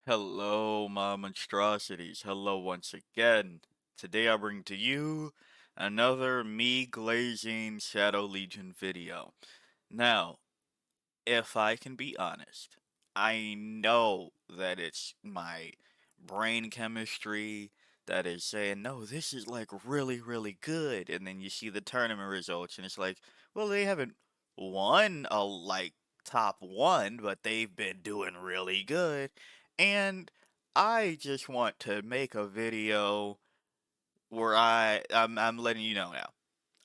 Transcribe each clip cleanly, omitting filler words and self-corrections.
Hello, my monstrosities. Hello once again. Today I bring to you another me glazing Shadow Legion video. Now, if I can be honest, I know that it's my brain chemistry that is saying, no, this is like really, really good. And then you see the tournament results and it's like, well, they haven't won a top one, but they've been doing really good. And I just want to make a video where I'm letting you know now.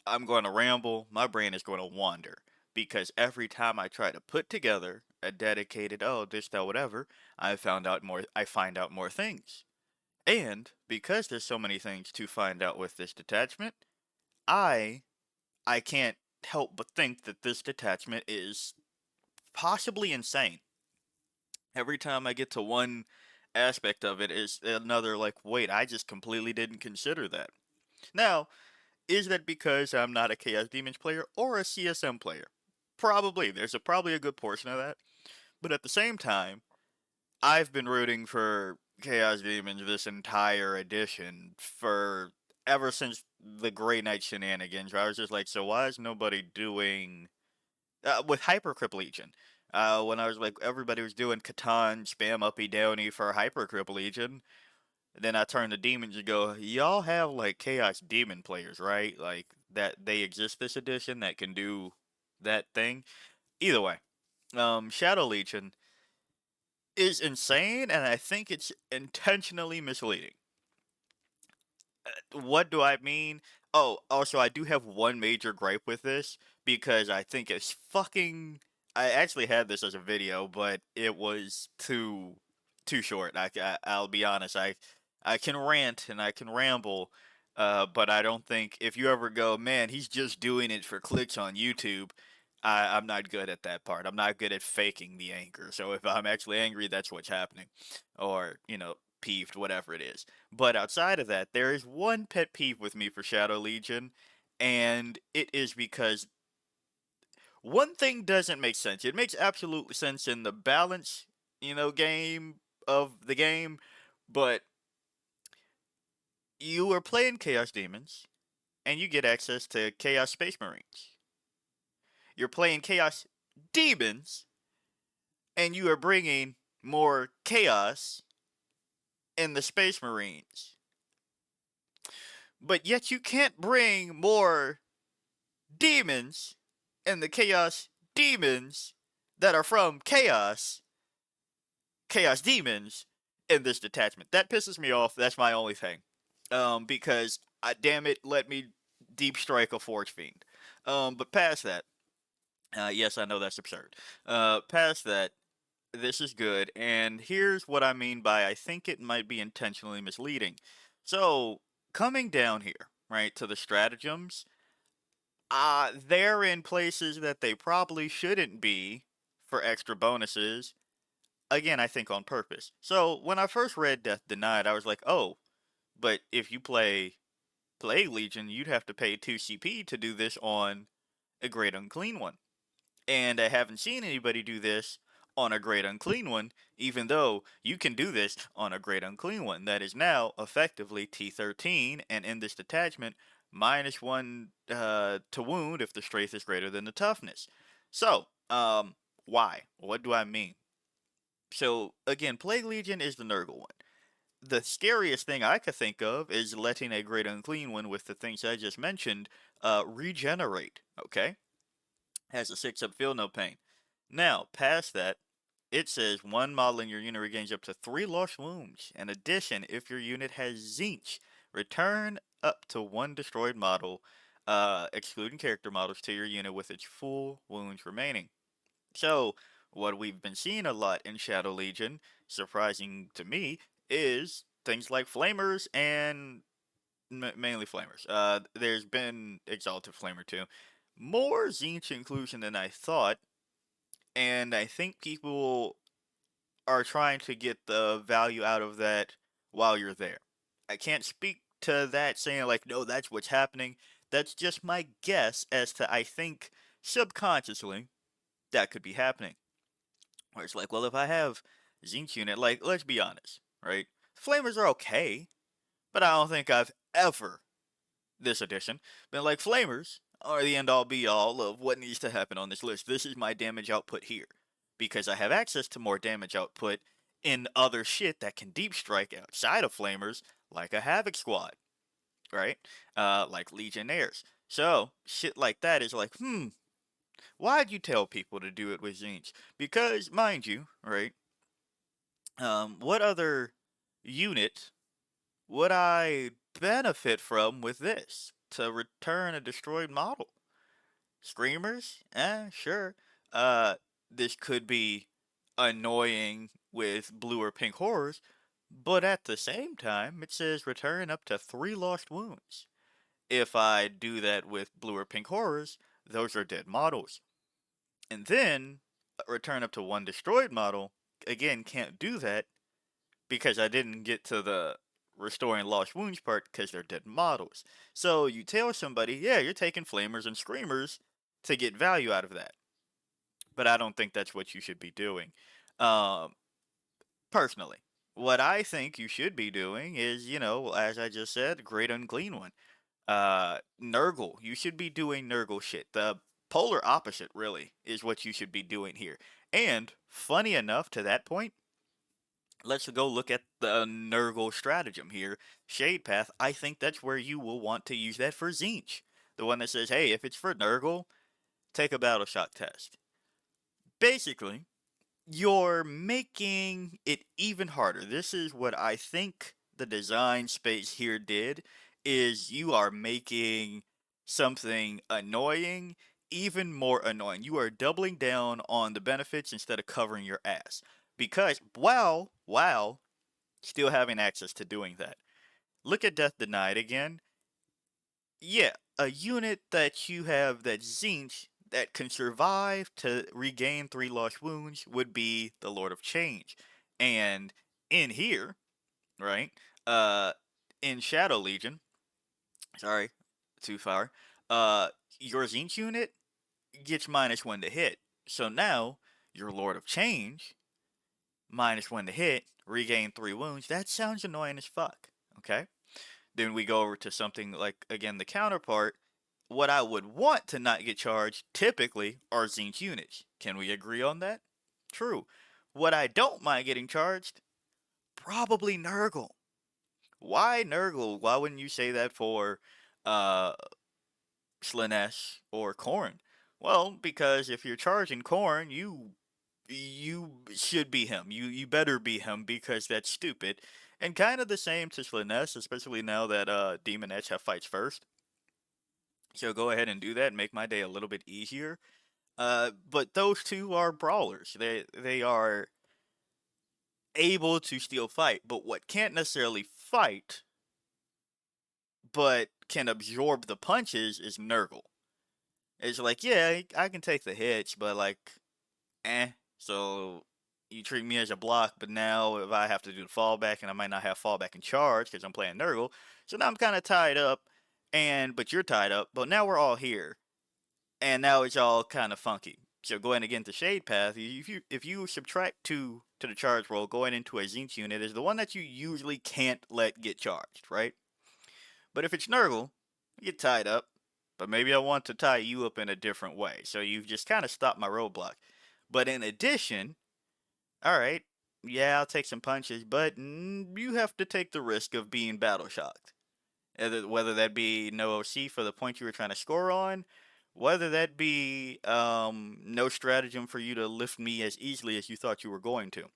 I'm going to ramble, my brain is going to wander. Because every time I try to put together a dedicated, oh, this, that, whatever, I find out more things. And because there's so many things to find out with this detachment, I I can't help but think that this detachment is possibly insane. Every time I get to one aspect of it is another like, wait, I just completely didn't consider that. Now, is that because I'm not a Chaos Demons player or a CSM player? Probably. There's probably a good portion of that. But at the same time, I've been rooting for Chaos Demons this entire edition for ever since the Grey Knight shenanigans. Where I was just like, so why is nobody doing with Hypercrypt Legion? When I was like, everybody was doing Catan spam uppy downy for Hypercrypt Legion. Then I turn to demons and go, y'all have like Chaos Demon players, right? Like that they exist this edition that can do that thing. Either way, Shadow Legion is insane, and I think it's intentionally misleading. What do I mean? Oh, also, I do have one major gripe with this because I think it's fucking. I actually had this as a video, but it was too short. I'll be honest. I can rant and I can ramble, but I don't think if you ever go, man, he's just doing it for clicks on YouTube. I'm not good at that part. I'm not good at faking the anger. So if I'm actually angry, that's what's happening, or peeved, whatever it is. But outside of that, there is one pet peeve with me for Shadow Legion, and it is because one thing doesn't make sense. It makes absolute sense in the balance, game of the game, but you are playing Chaos Demons, and you get access to Chaos Space Marines. You're playing Chaos Demons, and you are bringing more chaos in the Space Marines. But yet you can't bring more demons and the chaos demons that are from chaos demons in this detachment. That pisses me off. That's my only thing. Because damn it, let me deep strike a forge fiend. But past that, yes, I know that's absurd. Past that, this is good, and here's what I mean by I think it might be intentionally misleading. So coming down here, right, to the stratagems, they're in places that they probably shouldn't be for extra bonuses. Again, I think on purpose. So when I first read Death Denied, I was like, oh, but if you play Plague Legion, you'd have to pay 2 CP to do this on a Great Unclean one. And I haven't seen anybody do this on a Great Unclean one, even though you can do this on a Great Unclean one. That is now effectively T13, and in this detachment, -1 to wound if the strength is greater than the toughness. So, why? What do I mean? So, again, Plague Legion is the Nurgle one. The scariest thing I could think of is letting a Great Unclean one with the things I just mentioned regenerate, okay? Has a 6-up feel no pain. Now, past that, it says one model in your unit regains up to 3 lost wounds. In addition, if your unit has Tzeentch, return up to 1 destroyed model, excluding character models, to your unit with its full wounds remaining. So, what we've been seeing a lot in Shadow Legion, surprising to me, is things like Flamers and mainly Flamers. There's been Exalted Flamer too. More Tzeentch inclusion than I thought, and I think people are trying to get the value out of that while you're there. I can't speak to that saying like, no, that's what's happening. That's just my guess as to I think subconsciously that could be happening. Where it's like, well, if I have Tzeentch unit, like, let's be honest, right? Flamers are okay, but I don't think I've ever, this edition, been like, Flamers are the end all be all of what needs to happen on this list. This is my damage output here. Because I have access to more damage output in other shit that can deep strike outside of Flamers, like a Havoc Squad, right? Like Legionnaires. So, shit like that is like, why'd you tell people to do it with Tzeentch? Because, mind you, right, what other unit would I benefit from with this to return a destroyed model? Screamers? Sure. Uh, this could be annoying with blue or pink horrors, but at the same time, it says return up to 3 lost wounds. If I do that with blue or pink horrors, those are dead models. And then, return up to 1 destroyed model, again, can't do that because I didn't get to the restoring lost wounds part because they're dead models. So you tell somebody, yeah, you're taking flamers and screamers to get value out of that. But I don't think that's what you should be doing. Um, Personally, what I think you should be doing is, as I just said, great unclean one. Nurgle, you should be doing Nurgle shit. The polar opposite, really, is what you should be doing here. And, funny enough, to that point, let's go look at the Nurgle stratagem here. Shade Path, I think that's where you will want to use that for Tzeentch. The one that says, hey, if it's for Nurgle, take a battle shock test. Basically, you're making it even harder. This is what I think the design space here did, is you are making something annoying even more annoying. You are doubling down on the benefits instead of covering your ass. Because wow, still having access to doing that. Look at Death Denied again. Yeah, a unit that you have that Tzeentch that can survive to regain 3 lost wounds would be the Lord of Change. And in here, right, uh, in Shadow Legion, sorry, too far, uh, your Tzeentch unit gets -1 to hit. So now, your Lord of Change, -1 to hit, regain 3 wounds. That sounds annoying as fuck, okay? Then we go over to something like, again, the counterpart. What I would want to not get charged, typically, are Tzeentch units. Can we agree on that? True. What I don't mind getting charged? Probably Nurgle. Why Nurgle? Why wouldn't you say that for uh, Slaanesh or Khorne? Well, because if you're charging Khorne, you should be him. You better be him because that's stupid. And kind of the same to Slaanesh, especially now that Demonets have fights first. So go ahead and do that, make my day a little bit easier. But those two are brawlers. They are able to still fight, but what can't necessarily fight, but can absorb the punches is Nurgle. It's like, yeah, I can take the hits, but like, eh. So you treat me as a block, but now if I have to do the fallback, and I might not have fallback and charge because I'm playing Nurgle, so now I'm kind of tied up, but you're tied up. But now we're all here, and now it's all kind of funky. So going again to Shade Path, if you subtract 2 to the charge roll, going into a Tzeentch unit is the one that you usually can't let get charged, right? But if it's Nurgle, you get tied up, but maybe I want to tie you up in a different way. So you've just kind of stopped my roadblock. But in addition, alright, yeah, I'll take some punches, but you have to take the risk of being battle shocked. Whether that be no OC for the point you were trying to score on, whether that be no stratagem for you to lift me as easily as you thought you were going to.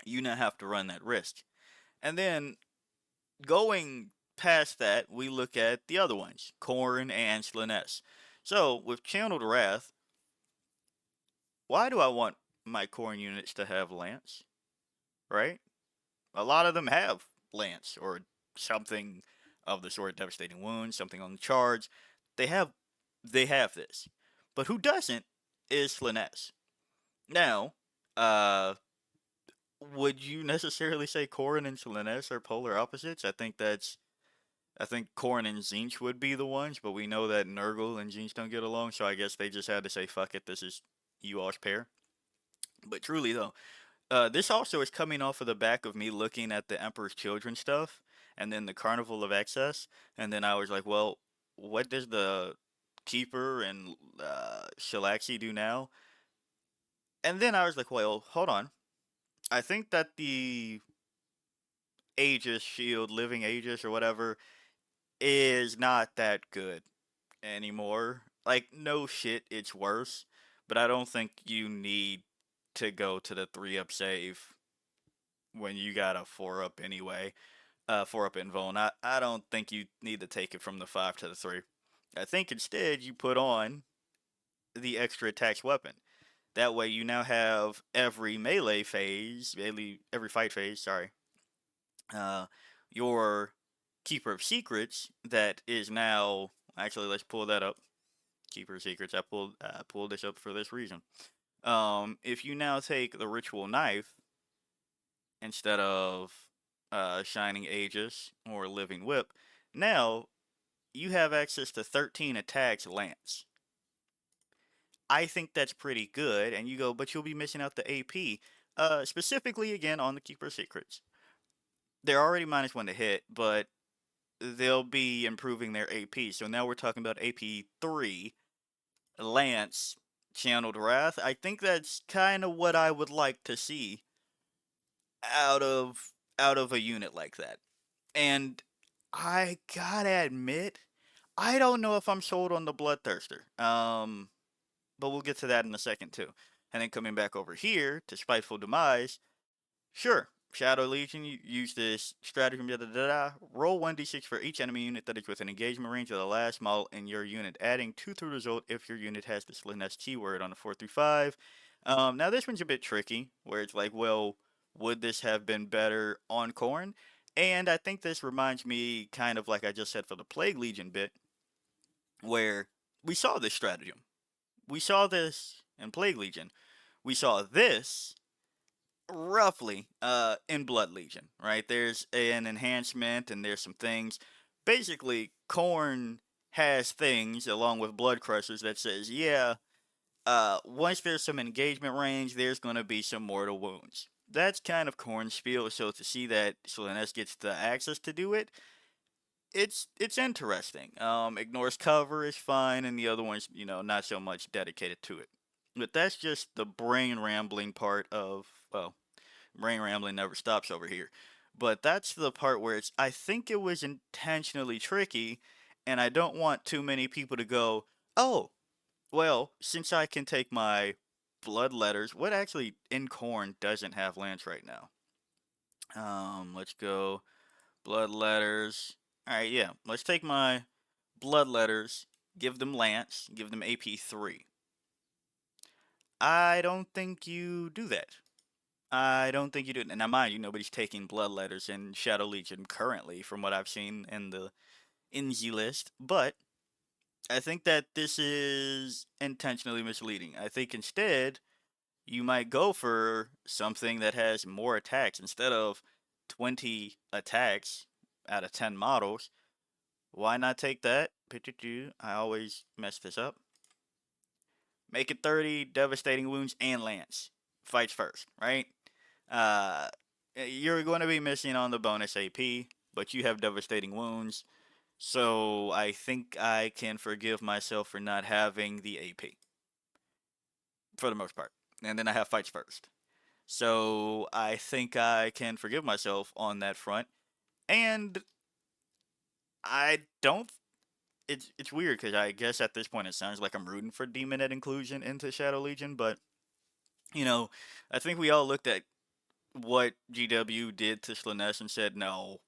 You now have to run that risk. And then going past that, we look at the other ones, Khorne and Slaanesh. So with Channeled Wrath, why do I want my Khorne units to have Lance? Right? A lot of them have Lance or something of the sort, Devastating Wounds, something on the charge. They have this. But who doesn't is Slaanesh. Now, uh would you necessarily say Khorne and Slaanesh are polar opposites? I think Khorne and Tzeentch would be the ones, but we know that Nurgle and Tzeentch don't get along, so I guess they just had to say fuck it, this is you all's pair. But truly though, This also is coming off of the back of me looking at the Emperor's Children stuff, and then the Carnival of Excess, and then I was like, well, what does the Keeper and Shalaxi do now? And then I was like, well, hold on. I think that the Aegis shield, Living Aegis or whatever, is not that good anymore. Like, no shit, it's worse, but I don't think you need to go to the 3-up save when you got a 4-up anyway. 4-up invuln. I don't think you need to take it from the 5 to the 3. I think instead you put on the extra attacks weapon. That way you now have every melee phase, every fight phase, sorry, uh, your Keeper of Secrets that is now, actually let's pull that up. Keeper of Secrets, I pulled this up for this reason. If you now take the Ritual Knife instead of Shining Aegis or Living Whip, now you have access to 13 attacks lance. I think that's pretty good, and you go, but you'll be missing out the AP. Specifically, again, on the Keeper Secrets. They're already -1 to hit, but they'll be improving their AP. So now we're talking about AP 3, Lance, Channeled Wrath. I think that's kind of what I would like to see out of a unit like that. And I gotta admit, I don't know if I'm sold on the Bloodthirster. But we'll get to that in a second too. And then coming back over here to Spiteful Demise, sure, Shadow Legion, you use this stratagem, da da da da. Roll 1d6 for each enemy unit that is within engagement range of the last model in your unit, adding 2 to the result if your unit has the Slaanesh keyword on a 4 through 5. Now this one's a bit tricky, where it's like, well, would this have been better on Khorne? And I think this reminds me kind of like I just said for the Plague Legion bit, where we saw this stratagem. We saw this in Plague Legion. We saw this roughly in Blood Legion, right? There's an enhancement and there's some things. Basically, Khorne has things along with Blood Crushers that says, yeah, once there's some engagement range, there's going to be some mortal wounds. That's kind of Khorne's spiel, so to see that Slaanesh gets the access to do it, it's interesting. Ignores cover is fine, and the other one's not so much dedicated to it. But that's just the brain rambling part of, well, brain rambling never stops over here. But that's the part where I think it was intentionally tricky, and I don't want too many people to go, oh, well, since I can take my blood letters, what actually in Khorne doesn't have Lance right now? Let's go blood letters. All right, yeah, let's take my blood letters, give them Lance, give them AP 3. I don't think you do that. I don't think you do it. And now, mind you, nobody's taking blood letters in Shadow Legion currently, from what I've seen in the INZI list. But I think that this is intentionally misleading. I think instead, you might go for something that has more attacks. Instead of 20 attacks out of 10 models, why not take that? I always mess this up. Make it 30, devastating wounds, and lance. Fights first, right? Uh, you're going to be missing on the bonus AP, but you have devastating wounds. So I think I can forgive myself for not having the AP for the most part. And then I have fights first. So I think I can forgive myself on that front. And I don't. It's weird because I guess at this point it sounds like I'm rooting for Demonette inclusion into Shadow Legion, but you know, I think we all looked at what GW did to Slaanesh and said, no,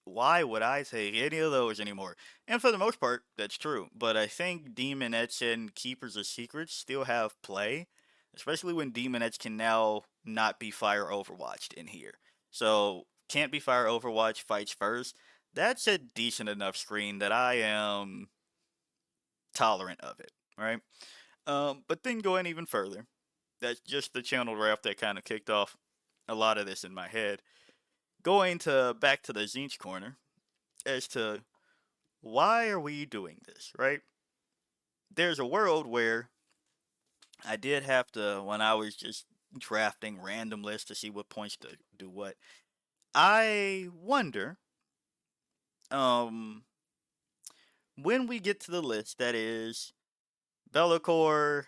why would I take any of those anymore? And for the most part, that's true. But I think Demonettes and Keepers of Secrets still have play, especially when Demonettes can now not be fire overwatched in here. So, can't be fire overwatch, fights first. That's a decent enough screen that I am tolerant of it, right? But then going even further, that's just the channel draft that kind of kicked off a lot of this in my head. Going to back to the Tzeentch corner as to why are we doing this, right? There's a world where I did have to, when I was just drafting random lists to see what points to do what. I wonder, um, when we get to the list that is Be'lakor,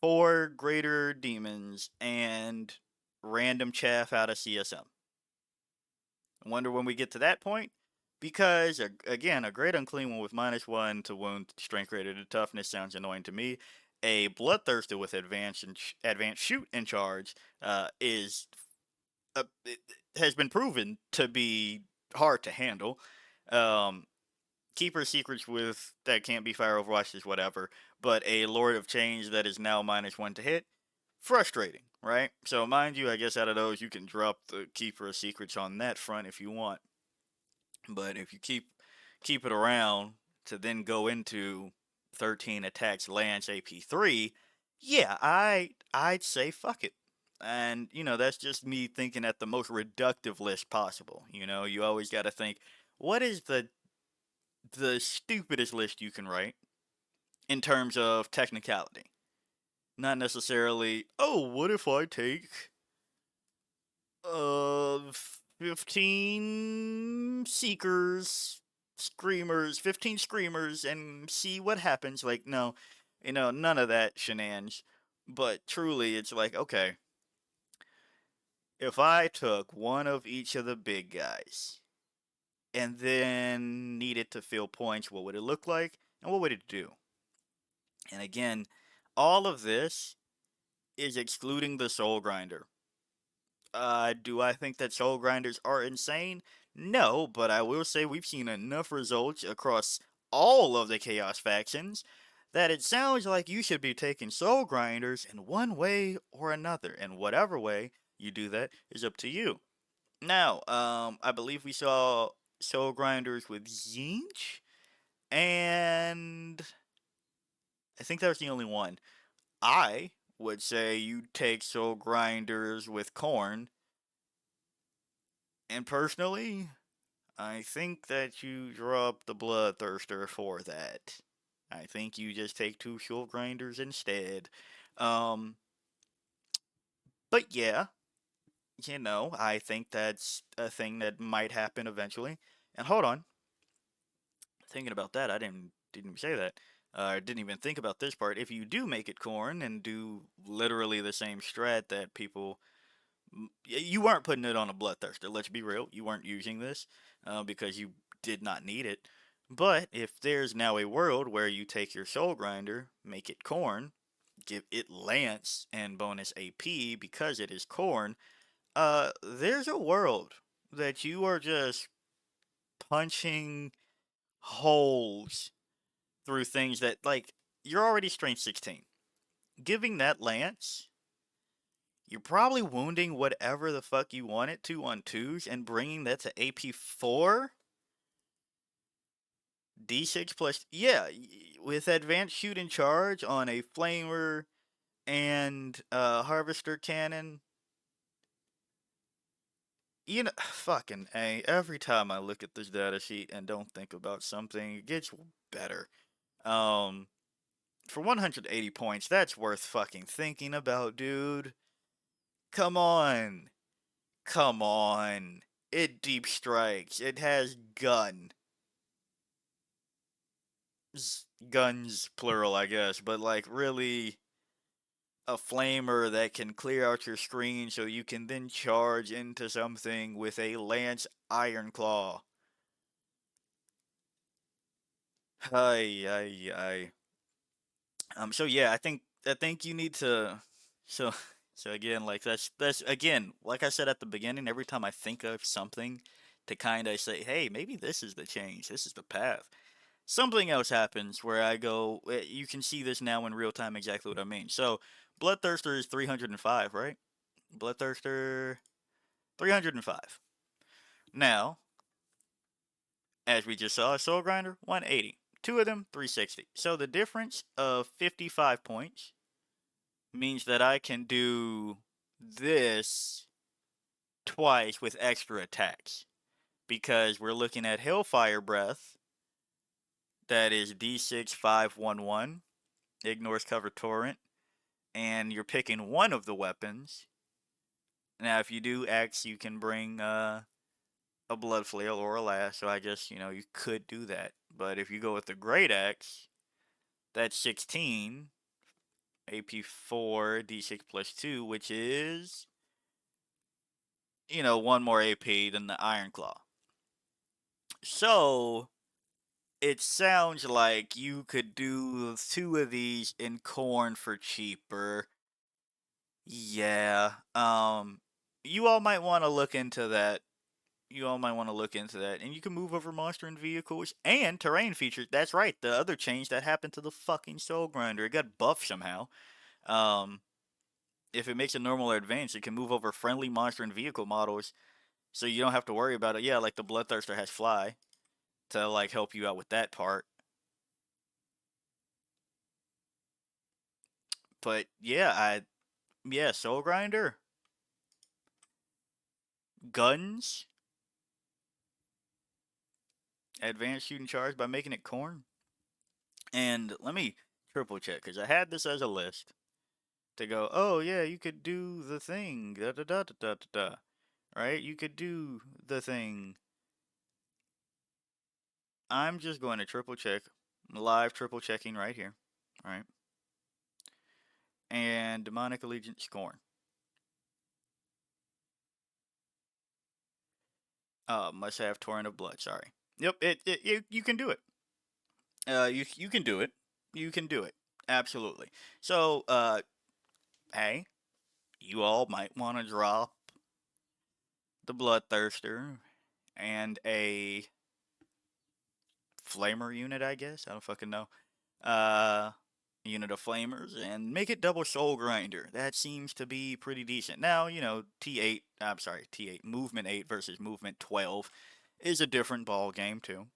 four greater demons, and random chaff out of CSM. I wonder when we get to that point, because again, a great unclean one with -1 to wound, strength rated to toughness sounds annoying to me. A bloodthirster with advanced shoot and charge is it has been proven to be hard to handle. Um, Keeper secrets with that can't be fire overwatched is whatever, but a Lord of Change that is now -1 to hit, frustrating, right? So mind you, I guess out of those you can drop the Keeper of Secrets on that front if you want. But if you keep it around to then go into 13 attacks Lance AP3, yeah, I'd say fuck it. And that's just me thinking at the most reductive list possible. You always got to think, what is the stupidest list you can write in terms of technicality? Not necessarily, oh, what if I take 15 seekers, screamers, 15 screamers, and see what happens. Like, no, none of that shenanigans. But truly, it's like, okay, if I took one of each of the big guys and then needed to fill points, what would it look like? And what would it do? And again, all of this is excluding the soul grinder. Do I think that soul grinders are insane? No, but I will say we've seen enough results across all of the Chaos factions that it sounds like you should be taking soul grinders in one way or another, and whatever way you do that is up to you. Now, I believe we saw soul grinders with Tzeentch, and I think that was the only one. I would say you take soul grinders with Corn, and personally, I think that you drop the Bloodthirster for that. I think you just take two soul grinders instead. Um, but yeah, I think that's a thing that might happen eventually. And hold on, thinking about that, I didn't even say that. I didn't even think about this part. If you do make it Corn and do literally the same strat that people, you weren't putting it on a Bloodthirster. Let's be real, you weren't using this because you did not need it. But if there's now a world where you take your Soul Grinder, make it Corn, give it Lance and bonus AP because it is Corn, there's a world that you are just punching holes through things that, like, you're already strength 16. Giving that Lance, you're probably wounding whatever the fuck you want it to on 2s and bringing that to AP4? D6 plus, yeah, with advanced shoot and charge on a flamer and harvester cannon. Fucking A. Every time I look at this data sheet and don't think about something, it gets better. For 180 points, that's worth fucking thinking about, dude. Come on. Come on. It deep strikes. It has guns, plural, I guess, but like really a flamer that can clear out your screen so you can then charge into something with a Lance Iron Claw. Ay, ay, ay. So yeah, I think you need to. So so again, like that's again, like I said at the beginning. Every time I think of something to kind of say, hey, maybe this is the change. This is the path. Something else happens where I go. You can see this now in real time. Exactly what I mean. So Bloodthirster is 305, right? Bloodthirster 305. Now, as we just saw, Soul Grinder 180. Two of them 360. So the difference of 55 points means that I can do this twice with extra attacks. Because we're looking at Hellfire Breath, that is D6 511, ignores cover torrent, and you're picking one of the weapons. Now, if you do X, you can bring a blood flail or a lash. So I guess you could do that. But if you go with the great X, that's 16 AP4 D6 plus 2, which is one more AP than the Iron Claw. So it sounds like you could do two of these in corn for cheaper. Yeah. You all might want to look into that. And you can move over monster and vehicles and terrain features. That's right, the other change that happened to the fucking Soul Grinder. It got buffed somehow. Um, if it makes it normal or advanced, it can move over friendly monster and vehicle models, so you don't have to worry about it. Yeah, like the Bloodthirster has fly to like help you out with that part. But yeah, Soul Grinder, guns, advanced shooting charge by making it corn. And let me triple check because I had this as a list to go. Oh yeah, you could do the thing. Da da da da da da. Da. Right? You could do the thing. I'm just going to triple check, live triple checking right here. All right. And demonic allegiance corn. Must have torrent of blood. Sorry. Yep. You can do it. You can do it. You can do it. Absolutely. So hey, you all might want to drop the bloodthirster and a flamer unit. I guess I don't fucking know. Uh, Unit of flamers and make it double soul grinder. That seems to be pretty decent. Now, T8, I'm sorry, T8 movement 8 versus movement 12 is a different ball game too.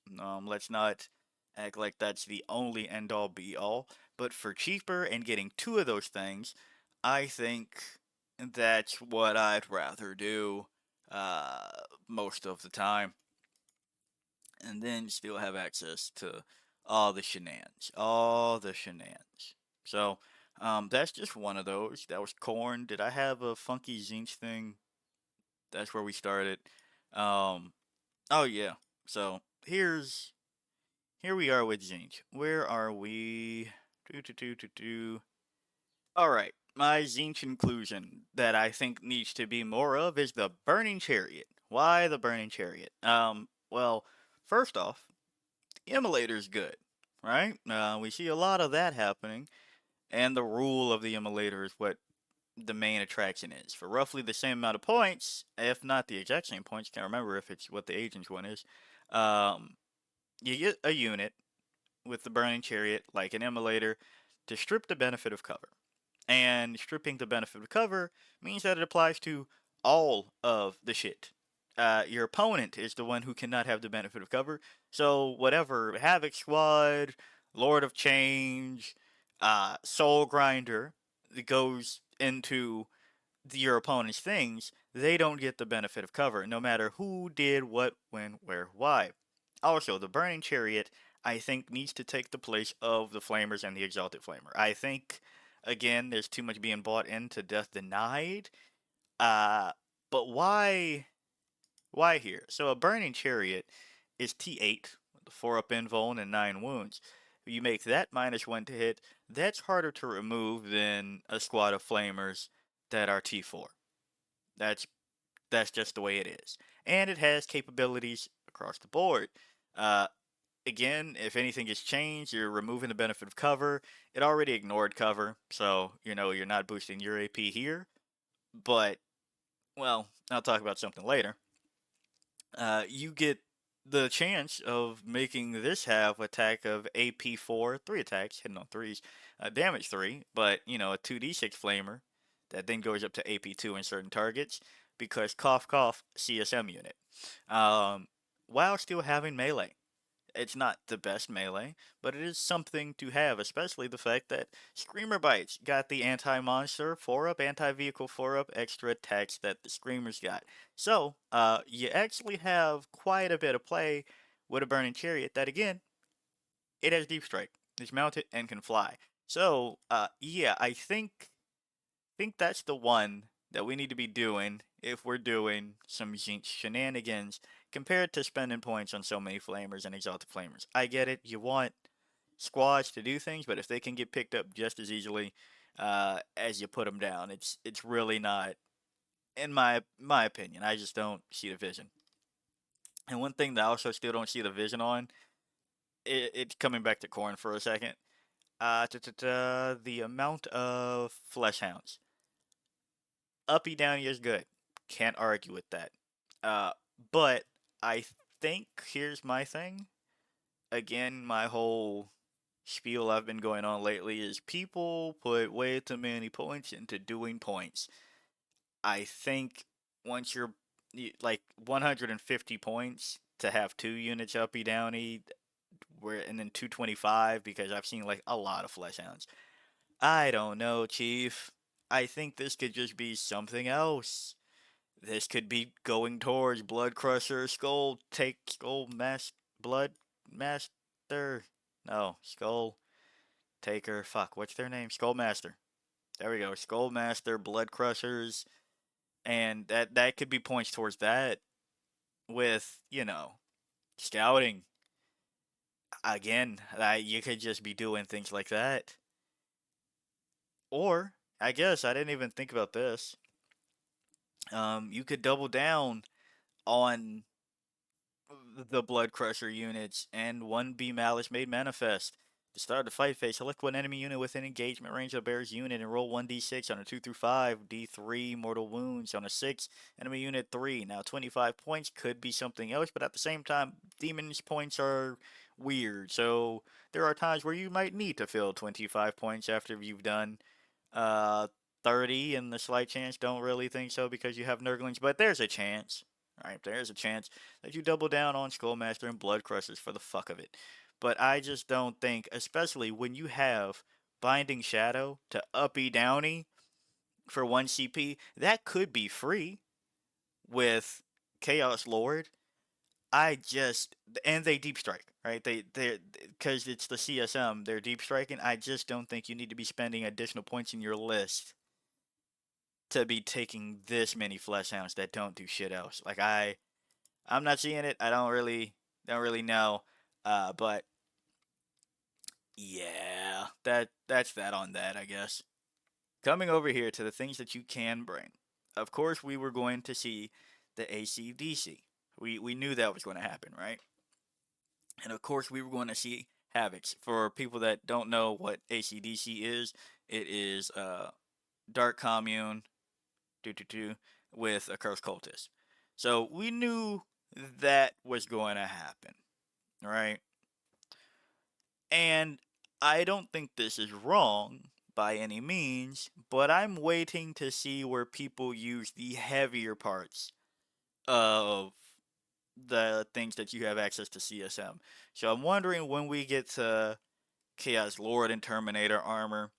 Let's not act like that's the only end all be all, but for cheaper and getting two of those things, I think that's what I'd rather do uh most of the time, and then still have access to all the shenanigans. So, that's just one of those. That was corn. Did I have a funky Tzeentch thing? That's where we started. Um, oh yeah. So here we are with Tzeentch. Where are we? Do do do do do. All right. My Tzeentch inclusion that I think needs to be more of is the Burning Chariot. Why the Burning Chariot? Well, first off, Immolator's good, right? We see a lot of that happening, and the rule of the Immolator is what the main attraction is. For roughly the same amount of points, if not the exact same points, can't remember if it's what the Agents one is, um, you get a unit with the Burning Chariot, like an Immolator, to strip the benefit of cover. And stripping the benefit of cover means that it applies to all of the shit. Your opponent is the one who cannot have the benefit of cover. So whatever Havoc Squad, Lord of Change, Soul Grinder that goes into your opponent's things, they don't get the benefit of cover, no matter who did what, when, where, why. Also, the Burning Chariot, I think, needs to take the place of the Flamers and the Exalted Flamer. I think, again, there's too much being bought into Death Denied. Uh, but why? Why here? So a Burning Chariot is T8 with the 4 up invuln and 9 wounds. If you make that -1 to hit, that's harder to remove than a squad of Flamers that are T4. That's that's just the way it is. And it has capabilities across the board. Uh, Again, if anything has changed, you're removing the benefit of cover. It already ignored cover, so you're not boosting your AP here. But well, I'll talk about something later. You get the chance of making this have attack of AP4, 3 attacks, hitting on threes, damage 3, but a 2d6 flamer that then goes up to AP2 in certain targets because cough cough CSM unit. While still having melee. It's not the best melee, but it is something to have, especially the fact that Screamer Bites got the anti-monster 4-up, anti-vehicle 4-up extra attacks that the Screamers got. So, you actually have quite a bit of play with a Burning Chariot that, again, it has Deep Strike. It's mounted and can fly. So, yeah, I think that's the one that we need to be doing if we're doing some shenanigans compared to spending points on so many flamers and exalted flamers. I get it. You want squads to do things, but if they can get picked up just as easily as you put them down, it's really not, in my opinion. I just don't see the vision. And one thing that I also still don't see the vision on, it's coming back to corn for a second. The amount of flesh hounds. Uppy downy is good. Can't argue with that. Uh, but I think here's my thing. Again, my whole spiel I've been going on lately is people put way too many points into doing points. I think once you're like 150 points to have 2 units uppy downy, and then 225 because I've seen like a lot of flesh hounds. I don't know, Chief. I think this could just be something else. This could be going towards Blood Crusher, Skull Blood Master. No, Skull Taker. Fuck, what's their name? Skull Master. There we go. Skull Master, Blood Crushers, and that could be points towards that with scouting. Again, you could just be doing things like that, or I guess I didn't even think about this. You could double down on the Blood Crusher units, and one be Malice made manifest. To start the fight phase, select one enemy unit within engagement range of bear's unit and roll 1d6 on a 2 through 5, d3 mortal wounds on a 6, enemy unit 3. Now 25 points could be something else, but at the same time, demons points are weird, so there are times where you might need to fill 25 points after you've done uh 30, and the slight chance don't really think so because you have Nurglings, but there's a chance. Alright, there's a chance that you double down on Skullmaster and Blood Crushers for the fuck of it. But I just don't think, especially when you have Binding Shadow to uppy downy for 1 CP, that could be free with Chaos Lord. And they deep strike, right? They because it's the CSM, they're deep striking. I just don't think you need to be spending additional points in your list to be taking this many flesh hounds that don't do shit else. Like I'm not seeing it. I don't really know. But yeah, that's that on that, I guess. Coming over here to the things that you can bring. Of course, we were going to see the ACDC. We knew that was going to happen, right? And of course, we were going to see Havocs. For people that don't know what ACDC is, it is Dark Commune, with a Cursed Cultist. So we knew that was going to happen, right? And I don't think this is wrong by any means, but I'm waiting to see where people use the heavier parts of the things that you have access to CSM. So I'm wondering when we get to Chaos Lord and Terminator armor,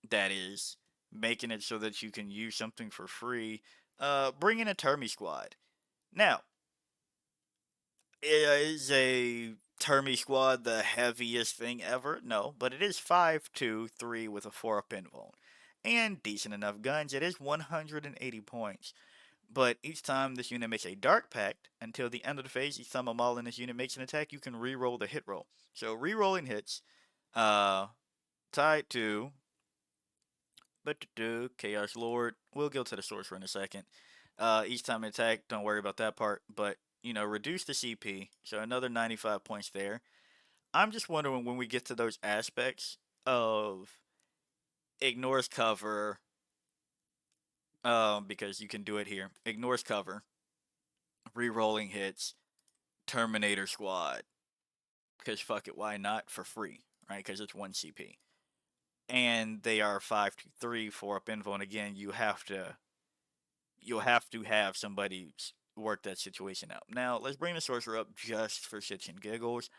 that is, making it so that you can use something for free, bring in a Termi squad. Now, is a Termi squad the heaviest thing ever? No, but it is 5-2-3 with a 4-up invuln. And decent enough guns, it is 180 points. But each time this unit makes a Dark Pact, until the end of the phase, each time a model in this unit makes an attack, you can re-roll the hit roll. So re-rolling hits, uh, tied to Chaos Lord. We'll go to the Sorcerer in a second. Each time an attack, don't worry about that part, but reduce the CP, so another 95 points there. I'm just wondering when we get to those aspects of ignores cover, because you can do it here. Ignores cover, re-rolling hits, Terminator Squad, because fuck it, why not for free, right? Because it's 1 CP. And they are 5-3, 4-up info, and again, you'll have to have somebody work that situation out. Now, let's bring the sorcerer up just for shits and giggles,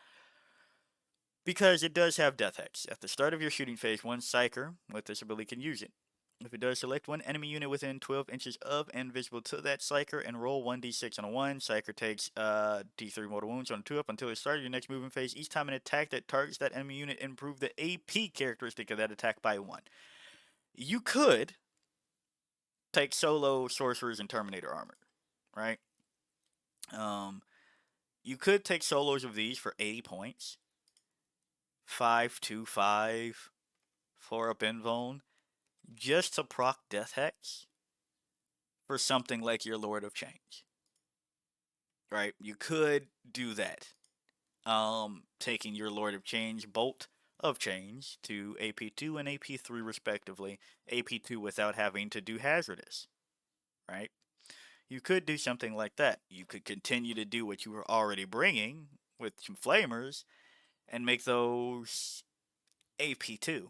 because it does have death hex. At the start of your shooting phase, one psyker with this ability can use it. If it does, select one enemy unit within 12 inches of and visible to that Psyker and roll 1d6 on a 1. Psyker takes d3 mortal wounds on a 2 up until it starts your next movement phase. Each time an attack that targets that enemy unit, improve the AP characteristic of that attack by 1. You could take solo sorcerers and Terminator armor, right? Um, you could take solos of these for 80 points. 5, 2, 5, 4 up invuln, just to proc Death Hex for something like your Lord of Change, right? You could do that. Taking your Lord of Change, Bolt of Change to AP2 and AP3 respectively. AP2 without having to do Hazardous, right? You could do something like that. You could continue to do what you were already bringing with some Flamers and make those AP2.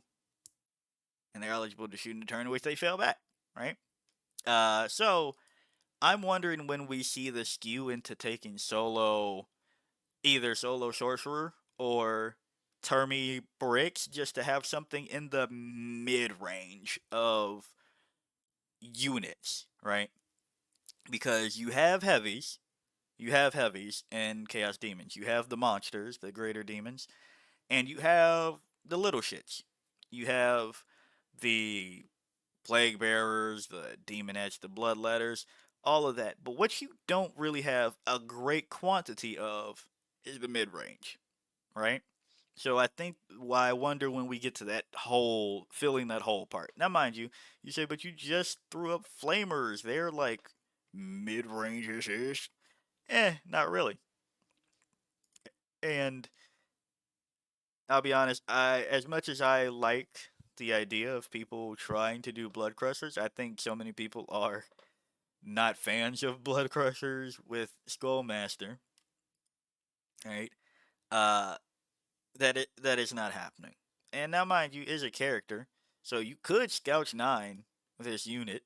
And they're eligible to shoot in a turn in which they fail back, right? So I'm wondering when we see the skew into taking solo, either solo sorcerer or termy bricks, just to have something in the mid range of units, right? Because you have heavies and chaos demons. You have the monsters, the greater demons, and you have the little shits. You have the plague bearers, the demonettes, the bloodletters, all of that. But what you don't really have a great quantity of is the mid range, right? So I think why I wonder when we get to that whole filling that whole part. Now, mind you, you say, but you just threw up flamers. They're like mid range ish. Not really. And I'll be honest, I as much as I like the idea of people trying to do blood crushers, I think so many people are not fans of blood crushers with Skullmaster, right? Uh, that is not happening. And now, mind you, is a character, so you could Scout 9 this unit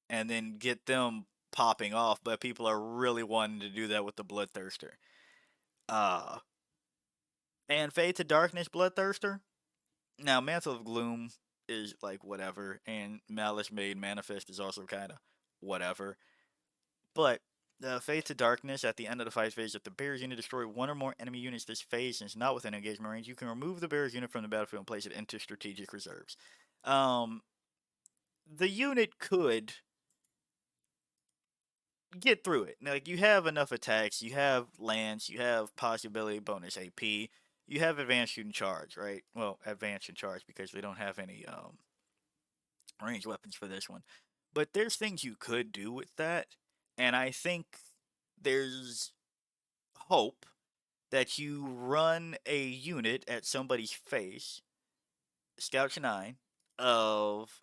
and then get them popping off, but people are really wanting to do that with the Bloodthirster. Uh, and Fade to Darkness Bloodthirster. Now, Mantle of Gloom is like whatever, and Malice Made Manifest is also kind of whatever. But Fade to Darkness at the end of the fight phase, if the bear's unit destroy one or more enemy units this phase and is not within engagement range, you can remove the bear's unit from the battlefield and place it into strategic reserves. Um, the unit could get through it. Like you have enough attacks, you have lance, you have possibility bonus AP, you have advanced shooting charge, right? Well, advanced in charge because they don't have any range weapons for this one. But there's things you could do with that, and I think there's hope that you run a unit at somebody's face, Scout 9, of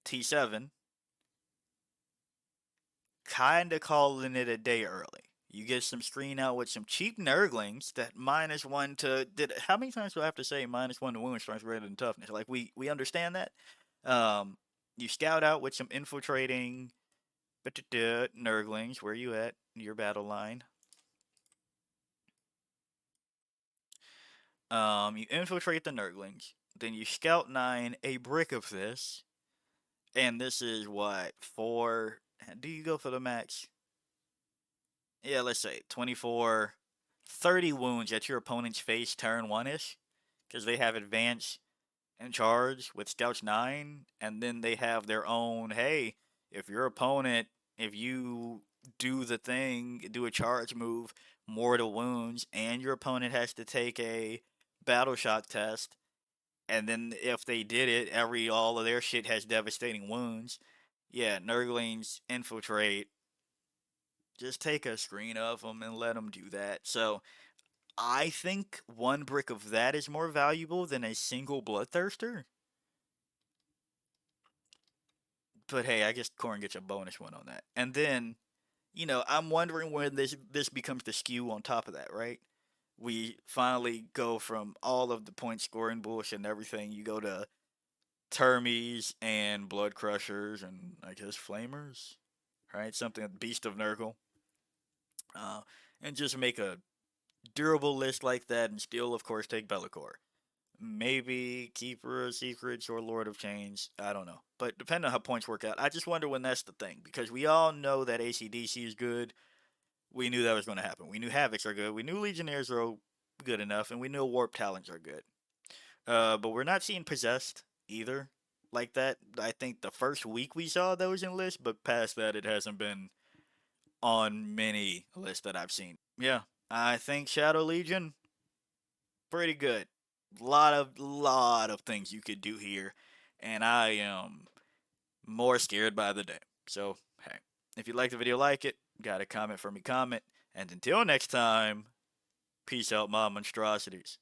T7, kinda calling it a day early. You get some screen out with some cheap Nurglings that -1 to how many times do I have to say -1 to wound strength greater than toughness? Like we understand that. Um, you scout out with some infiltrating Nurglings. Where you at? Your battle line. You infiltrate the Nurglings. Then you scout 9 a brick of this, and this is what 4. Do you go for the max? Yeah, let's say 24, 30 wounds at your opponent's face turn 1 ish. Because they have advance and charge with Scouts 9, and then they have their own. Hey, if your opponent, if you do the thing, do a charge move, mortal wounds, and your opponent has to take a battle shock test, and then if they did it, all of their shit has devastating wounds. Yeah, Nurglings infiltrate. Just take a screen of them and let them do that. So I think one brick of that is more valuable than a single Bloodthirster. But hey, I guess Corn gets a bonus one on that. And then, I'm wondering when this becomes the skew on top of that, right? We finally go from all of the point scoring bullshit and everything. You go to Termies and Blood Crushers and I guess Flamers, right? Something Beast of Nurgle. And just make a durable list like that and still, of course, take Bellicor. maybe Keeper of Secrets or Lord of Chains. I don't know. But depending on how points work out, I just wonder when that's the thing. Because we all know that ACDC is good. We knew that was going to happen. We knew Havocs are good. We knew Legionnaires are good enough. And we knew Warp Talons are good. But we're not seeing Possessed either like that. I think the first week we saw those in lists, but past that, it hasn't been on many lists that I've seen. Yeah, I think Shadow Legion pretty good. Lot of things you could do here, and I am more scared by the day. So hey, if you like the video, like it. Got a comment for me? Comment. And until next time, peace out, my monstrosities.